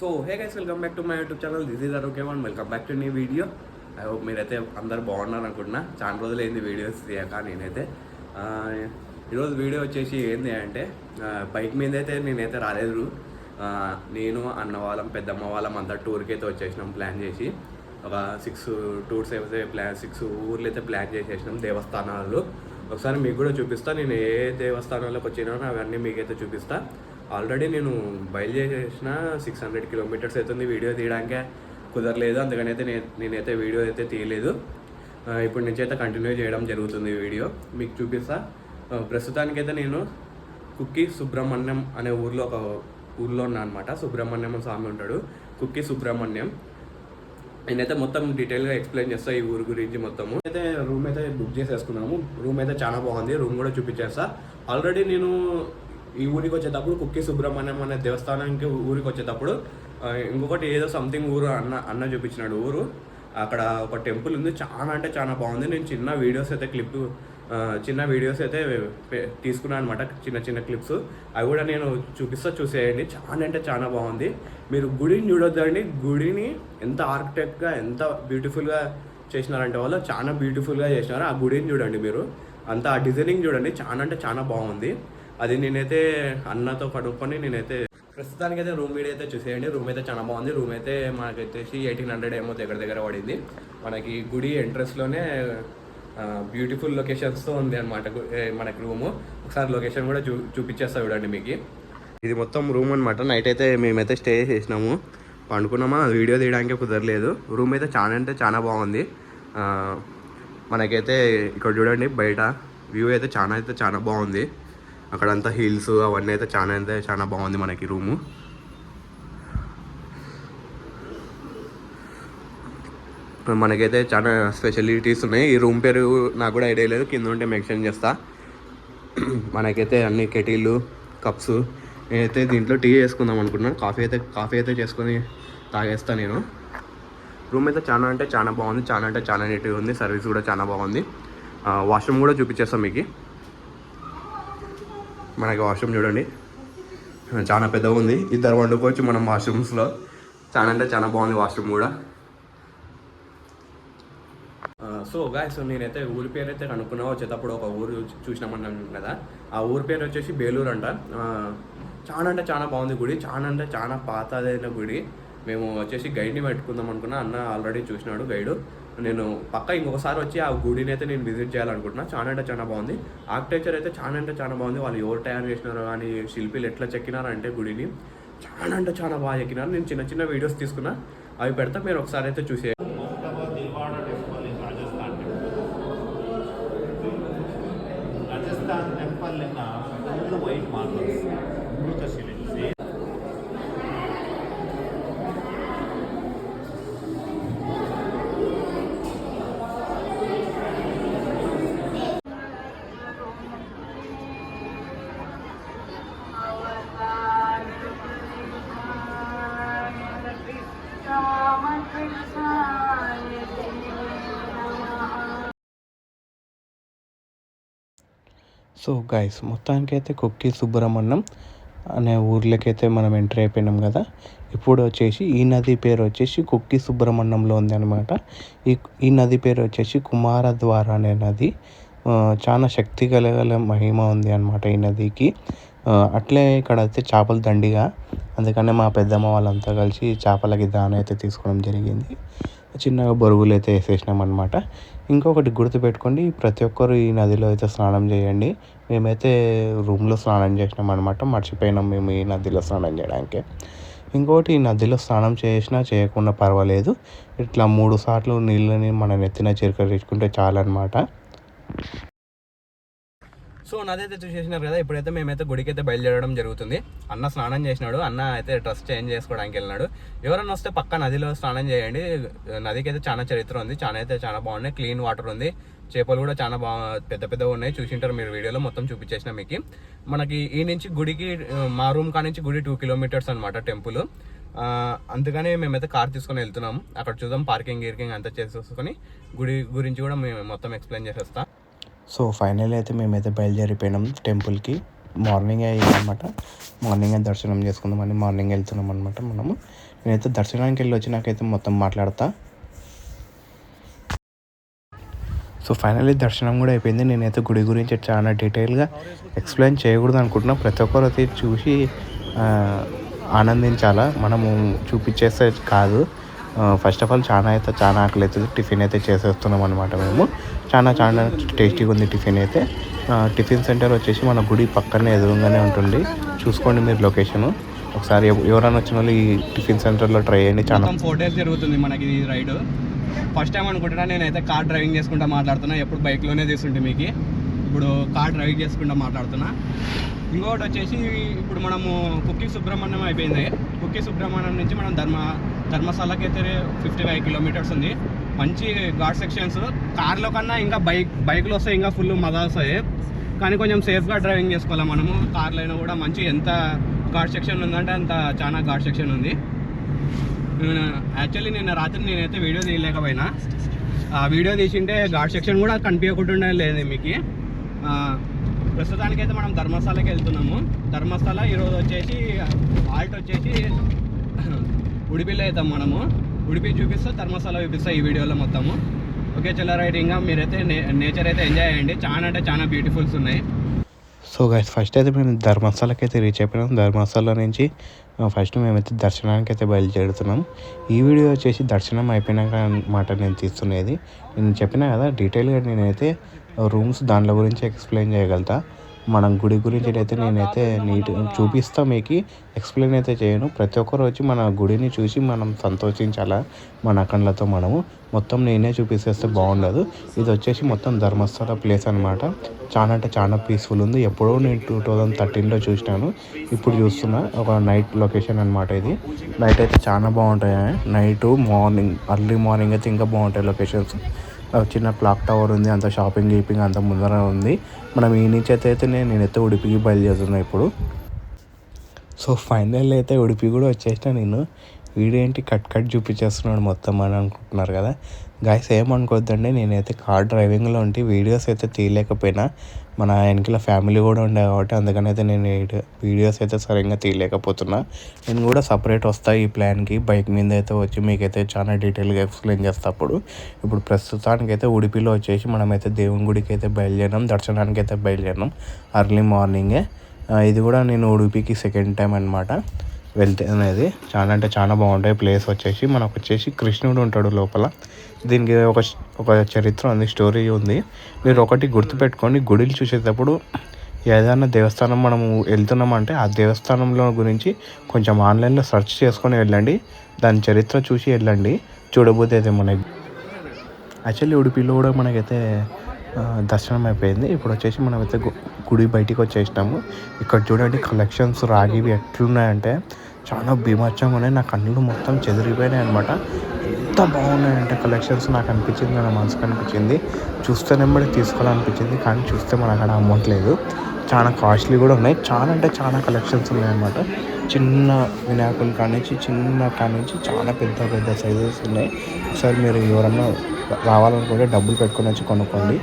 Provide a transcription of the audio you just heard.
So hey guys, welcome back to my YouTube channel. This is Arogyam and welcome back to new video. I hope మీరైతే అందరు బాగున్నారు అనుకుంటున్నా. చాలా రోజులు అయింది వీడియోస్ తీయక. నేనైతే ఈరోజు వీడియో వచ్చేసి ఏంటి అంటే, బైక్ మీద అయితే నేనైతే రాలేదు. నేను అన్న వాళ్ళం పెద్దమ్మ వాళ్ళం అంతా టూర్కి అయితే వచ్చేసినాం. ప్లాన్ చేసి ఒక 6 టూర్స్ అయితే 6 ఊర్లు అయితే ప్లాన్ చేసేసినాం, దేవస్థానాలు. ఒకసారి మీకు కూడా చూపిస్తా. నేను ఏ దేవస్థానాలకు వచ్చినానో అవన్నీ మీకైతే చూపిస్తా. ఆల్రెడీ నేను బయలుదేరేసిన 600 కిలోమీటర్స్ అవుతుంది. వీడియో తీయడానికే కుదరలేదు, అందుకని అయితే నేనైతే వీడియో అయితే తీయలేదు. ఇప్పుడు నుంచి అయితే కంటిన్యూ చేయడం జరుగుతుంది వీడియో. మీకు చూపిస్తా. ప్రస్తుతానికైతే నేను కుక్కి సుబ్రహ్మణ్యం అనే ఊర్లో ఉన్నా అనమాట. సుబ్రహ్మణ్యం స్వామి ఉంటాడు, కుక్కి సుబ్రహ్మణ్యం. నేనైతే మొత్తం డీటెయిల్గా ఎక్స్ప్లెయిన్ చేస్తా ఈ ఊరు గురించి మొత్తము. అయితే రూమ్ అయితే బుక్ చేసేసుకున్నాము. రూమ్ అయితే చాలా బాగుంది. రూమ్ కూడా చూపించేస్తా. ఆల్రెడీ నేను ఈ ఊరికి వచ్చేటప్పుడు కుక్కి సుబ్రహ్మణ్యం అనే దేవస్థానానికి ఊరికి వచ్చేటప్పుడు ఇంకొకటి ఏదో సంథింగ్ ఊరు అన్న చూపించినాడు ఊరు. అక్కడ ఒక టెంపుల్ ఉంది, చాలా అంటే చాలా బాగుంది. నేను చిన్న వీడియోస్ అయితే తీసుకున్నాను అనమాట, చిన్న క్లిప్స్. అవి కూడా నేను చూసేయండి. చాలా అంటే చాలా బాగుంది. మీరు గుడిని చూడొద్దండి. గుడిని ఎంత ఆర్కిటెక్ట్గా ఎంత బ్యూటిఫుల్గా చేసినారంటే వాళ్ళు చాలా బ్యూటిఫుల్గా చేసినారు. ఆ గుడిని చూడండి మీరు, అంత ఆ డిజైనింగ్ చూడండి, చాలా అంటే చాలా బాగుంది. అది నేనైతే అన్నతో కడుక్కొని నేనైతే ప్రస్తుతానికైతే రూమ్ వీడియో అయితే చూసేయండి. రూమ్ అయితే చాలా బాగుంది. రూమ్ అయితే మనకి వచ్చేసి 1800 ఏమో దగ్గర పడింది. మనకి గుడి ఎంట్రన్స్లోనే బ్యూటిఫుల్ లొకేషన్స్తో ఉంది అనమాట మనకి రూము. ఒకసారి లొకేషన్ కూడా చూపించేస్తా చూడండి మీకు. ఇది మొత్తం రూమ్ అనమాట. నైట్ అయితే మేమైతే స్టే చేసినాము, పండుకున్నామా. వీడియో తీయడానికి కుదరలేదు. రూమ్ అయితే చాలా అంటే చాలా బాగుంది. మనకైతే ఇక్కడ చూడండి, బయట వ్యూ అయితే చాలా బాగుంది. అక్కడంతా హిల్స్ అవన్నీ అయితే చాలా బాగుంది మనకి రూము. మనకైతే చాలా స్పెషాలిటీస్ ఉన్నాయి. ఈ రూమ్ పేరు నాకు కూడా ఐడియా లేదు, కింద ఉంటే మెన్షన్ చేస్తా. మనకైతే అన్ని కెటిళ్ళు, కప్స్. నేనైతే దీంట్లో టీ చేసుకుందాం అనుకున్నాను. కాఫీ అయితే చేసుకొని తాగేస్తా నేను. రూమ్ అయితే చాలా అంటే చాలా బాగుంది. చాలా నీట్గా ఉంది. సర్వీస్ కూడా చాలా బాగుంది. వాష్రూమ్ కూడా చూపించేస్తాం మీకు. మనకి వాష్రూమ్ చూడండి, చాలా పెద్దగా ఉంది. ఇద్దరు వండుకోవచ్చు మనం వాష్రూమ్స్లో. చాలా అంటే చాలా బాగుంది వాష్రూమ్ కూడా. సో గాయ్స్, నేనైతే ఊరి పేరు అయితే కనుక్కున్నా. వచ్చేటప్పుడు ఒక ఊరు చూసినామన్నాను కదా, ఆ ఊరి పేరు వచ్చేసి బేలూరు అంట. చాలా అంటే చాలా బాగుంది గుడి. చాలా అంటే చాలా పాతదైన గుడి. మేము వచ్చేసి గైడ్ని పెట్టుకుందాం అనుకున్నా. అన్న ఆల్రెడీ చూసినాడు గైడు. నేను పక్క ఇంకొకసారి వచ్చి ఆ గుడిని అయితే నేను విజిట్ చేయాలనుకుంటున్నా. చాలా అంటే చాలా బాగుంది. ఆర్కిటెక్చర్ అయితే చాలా అంటే చాలా బాగుంది. వాళ్ళు ఎవరు తయారు చేసినారో కానీ, శిల్పీలు ఎట్లా చెక్కినారంటే గుడిని చాలా అంటే చాలా బాగా చెక్కినారు. నేను చిన్న వీడియోస్ తీసుకున్నా, అవి పెడతా, మీరు ఒకసారి అయితే చూసే. సో గైస్, మొత్తానికైతే కుక్కి సుబ్రహ్మణ్యం అనే ఊర్లకైతే మనం ఎంటర్ అయిపోయినాం కదా. ఇప్పుడు వచ్చేసి ఈ నది పేరు వచ్చేసి కుక్కి సుబ్రహ్మణ్యంలో ఉంది అనమాట. ఈ నది పేరు వచ్చేసి కుమారద్వార అనే నది. చాలా శక్తి కలగల మహిమ ఉంది అనమాట ఈ నదికి. అట్లే ఇక్కడ అయితే చేపలు దండిగా, అందుకనే మా పెద్దమ్మ వాళ్ళంతా కలిసి చేపలకి దాన అయితే తీసుకోవడం జరిగింది. చిన్నగా బొరుగులు అయితే వేసేసినాం అనమాట. ఇంకొకటి గుర్తుపెట్టుకోండి, ప్రతి ఒక్కరు ఈ నదిలో అయితే స్నానం చేయండి. మేమైతే రూమ్లో స్నానం చేసినాం అనమాట. మర్చిపోయినాం మేము ఈ నదిలో స్నానం చేయడానికి. ఇంకోటి, ఈ నదిలో స్నానం చేసినా చేయకుండా పర్వాలేదు. ఇట్లా 3 సార్లు నీళ్ళని మన నెత్తిన చిరకరించుకుంటే చాలన్నమాట. సో నది అయితే చూసేసినారు కదా. ఇప్పుడైతే మేమైతే గుడికి అయితే బయలుదేరడం జరుగుతుంది. అన్న స్నానం చేసినాడు. అన్న అయితే డ్రెస్ చేంజ్ చేసుకోవడానికి వెళ్ళినాడు. ఎవరన్నా వస్తే పక్క నదిలో స్నానం చేయండి. నదికి అయితే చాలా చరిత్ర ఉంది. చాలా బాగున్నాయి. క్లీన్ వాటర్ ఉంది. చేపలు కూడా చాలా పెద్దగా ఉన్నాయి. చూసింటారు మీరు వీడియోలో, మొత్తం చూపించేసిన మీకు. మనకి ఈ నుంచి గుడికి, మా రూమ్ కానించి గుడి 2 కిలోమీటర్స్ అనమాట టెంపుల్. అందుకని మేమైతే కార్ తీసుకొని వెళ్తున్నాం. అక్కడ చూద్దాం, పార్కింగ్ అంతా చేసేసుకొని గుడి గురించి కూడా మేము మొత్తం ఎక్స్ప్లెయిన్ చేసేస్తాం. సో ఫైనల్ అయితే మేమైతే బయలుదేరిపోయినాం టెంపుల్కి. మార్నింగే అయ్యిందనమాట. మార్నింగే దర్శనం చేసుకుందామని మార్నింగ్ వెళ్తున్నాం అనమాట మనము. నేనైతే దర్శనానికి వెళ్ళి వచ్చినాకైతే మొత్తం మాట్లాడతా. సో ఫైనల్లీ దర్శనం కూడా అయిపోయింది. నేనైతే గుడి గురించి చాలా డీటెయిల్గా ఎక్స్ప్లెయిన్ చేయకూడదు అనుకుంటున్నా. ప్రతి ఒక్కరు అయితే చూసి ఆనందించాలా, మనము చూపించేస్తే కాదు. ఫస్ట్ ఆఫ్ ఆల్ చాలా ఆకలి అవుతుంది. టిఫిన్ అయితే చేసేస్తున్నాం అనమాట మేము. చాలా టేస్టీగా ఉంది టిఫిన్ అయితే. టిఫిన్ సెంటర్ వచ్చేసి మన గుడి పక్కనే ఎదురుగానే ఉంటుంది. చూసుకోండి మీరు లొకేషను. ఒకసారి ఎవరైనా వచ్చిన వాళ్ళు ఈ టిఫిన్ సెంటర్లో ట్రై చేయండి. చాలా 4 days జరుగుతుంది మనకి ఈ రైడ్. ఫస్ట్ టైం అనుకుంటున్నా నేనైతే కార్ డ్రైవింగ్ చేసుకుంటా మాట్లాడుతున్నా. ఎప్పుడు బైక్లోనే తీసుంటే మీకు ఇప్పుడు కార్ డ్రైవింగ్ చేసుకుంటా మాట్లాడుతున్నా. ఇంకొకటి వచ్చేసి ఇప్పుడు మనము కుక్కి సుబ్రహ్మణ్యం అయిపోయింది. కుక్కి సుబ్రహ్మణ్యం నుంచి మనం ధర్మశాలకి అయితే 55 kilometers ఉంది. మంచి ఘాట్ సెక్షన్స్. కార్లో కన్నా ఇంకా బైక్లో వస్తాయి, ఇంకా ఫుల్ మజా వస్తాయి. కానీ కొంచెం సేఫ్గా డ్రైవింగ్ చేసుకోవాలి మనము. కార్లో అయినా కూడా మంచి ఎంత ఘాట్ సెక్షన్ ఉందంటే అంత చాలా ఘాట్ సెక్షన్ ఉంది. యాక్చువల్లీ నిన్న రాత్రి నేనైతే వీడియో తీయలేకపోయినా. ఆ వీడియో తీసింటే ఘాట్ సెక్షన్ కూడా కనిపించకుండా లేదు మీకు. ప్రస్తుతానికైతే మనం ధర్మశాలకి వెళ్తున్నాము. ధర్మశాల ఈరోజు వచ్చేసి ఆల్ట్ వచ్చేసి ఉడిపిలో అవుతాం మనము. ఉడిపి చూపిస్తా, ధర్మశాల చూపిస్తా ఈ వీడియోలో మొత్తము. ఓకే చలో రైట్. ఇంకా మీరైతే నేచర్ అయితే ఎంజాయ్ చేయండి. చాలా బ్యూటిఫుల్స్ ఉన్నాయి. సో గైస్ ఫస్ట్ అయితే మేము ధర్మశాలకి అయితే రీచ్ అయిపోయినాం. ధర్మశాల నుంచి ఫస్ట్ మేమైతే దర్శనానికి అయితే బయలుదేరుతున్నాం. ఈ వీడియో వచ్చేసి దర్శనం అయిపోయినాక అన్నమాట నేను తీస్తున్నది. నేను చెప్పినా కదా డీటెయిల్గా నేనైతే రూమ్స్ దాంట్లో గురించి ఎక్స్ప్లెయిన్ చేయగలుగుతా. మనం గుడి గురించి అయితే నేనైతే చూపిస్తా, మీకు ఎక్స్ప్లెయిన్ అయితే చేయను. ప్రతి ఒక్కరు వచ్చి మన గుడిని చూసి మనం సంతోషించాలా మన కళ్ళతో. మనము మొత్తం నేనే చూపిస్తే బాగుండదు. ఇది వచ్చేసి మొత్తం ధర్మస్థల ప్లేస్ అనమాట. చాలా పీస్ఫుల్ ఉంది. ఎప్పుడో నేను 2013లో చూసినాను, ఇప్పుడు చూస్తున్నా. ఒక నైట్ లొకేషన్ అనమాట ఇది. నైట్ అయితే చాలా బాగుంటాయి. మార్నింగ్ అర్లీ మార్నింగ్ అయితే ఇంకా బాగుంటాయి లొకేషన్స్. చిన్న క్లాక్ టవర్ ఉంది, అంత షాపింగ్ అంత ముందర ఉంది. మనం ఈ నుంచి అయితే నేనైతే ఉడిపికి బయలుదేరుతున్నా ఇప్పుడు. సో ఫైనల్ అయితే ఉడిపి కూడా వచ్చేసిన. నేను వీడియో ఏంటి కట్ చూపించేస్తున్నాడు మొత్తం అని అనుకుంటున్నారు కదా గాయస్. ఏమనుకోవద్దండి, నేనైతే కార్ డ్రైవింగ్లో ఉంటే వీడియోస్ అయితే తీయలేకపోయినా. మన వెనకల ఫ్యామిలీ కూడా ఉండే కాబట్టి అందుకని అయితే నేను వీడియోస్ అయితే సరిగ్గా తీయలేకపోతున్నా. నేను కూడా సపరేట్ వస్తాను ఈ ప్లాన్కి. బైక్ మీద అయితే వచ్చి మీకైతే చాలా డీటెయిల్గా ఎక్స్ప్లెయిన్ చేస్తా. ఇప్పుడు ప్రస్తుతానికి అయితే ఉడిపిలో వచ్చేసి మనమైతే దేవుని గుడికి అయితే బయలుదేరినాం. దర్శనానికి అయితే బయలుదేరినాం అర్లీ మార్నింగే. ఇది కూడా నేను ఉడిపికి సెకండ్ టైం అనమాట వెళ్తే అనేది. చాలా బాగుంటాయి ప్లేస్ వచ్చేసి. మనకు వచ్చేసి కృష్ణుడు ఉంటాడు లోపల. దీనికి ఒక చరిత్ర ఉంది, స్టోరీ ఉంది. మీరు ఒకటి గుర్తుపెట్టుకోండి, గుడిలు చూసేటప్పుడు ఏదైనా దేవస్థానం మనము వెళ్తున్నామంటే ఆ దేవస్థానంలో గురించి కొంచెం ఆన్లైన్లో సెర్చ్ చేసుకొని వెళ్ళండి. దాని చరిత్ర చూసి వెళ్ళండి. చూడబోతే అయితే మనకి యాక్చువల్లీ ఉడిపిలో కూడా మనకైతే దర్శనం అయిపోయింది. ఇప్పుడు వచ్చేసి మనమైతే గుడి బయటికి వచ్చేసినాము. ఇక్కడ చూడండి కలెక్షన్స్ రాగివి ఎట్లున్నాయంటే చాలా బీభత్సంగా ఉన్నాయి. నా కళ్ళు మొత్తం చెదిరిపోయినాయి అనమాట. ఎంత బాగున్నాయంటే కలెక్షన్స్ నాకు అనిపించింది, నా మనసుకు అనిపించింది. చూస్తేనే తీసుకోవాలనిపించింది, కానీ చూస్తే మన అక్కడ అమౌంట్ లేదు. చాలా కాస్ట్లీ కూడా ఉన్నాయి. చాలా కలెక్షన్స్ ఉన్నాయన్నమాట. చిన్న వినాయకుల కానించి చాలా పెద్ద సైజెస్ ఉన్నాయి. ఒకసారి మీరు ఎవరన్నా రావాలనుకుంటే డబ్బులు పెట్టుకొని వచ్చి కొనుక్కోండి.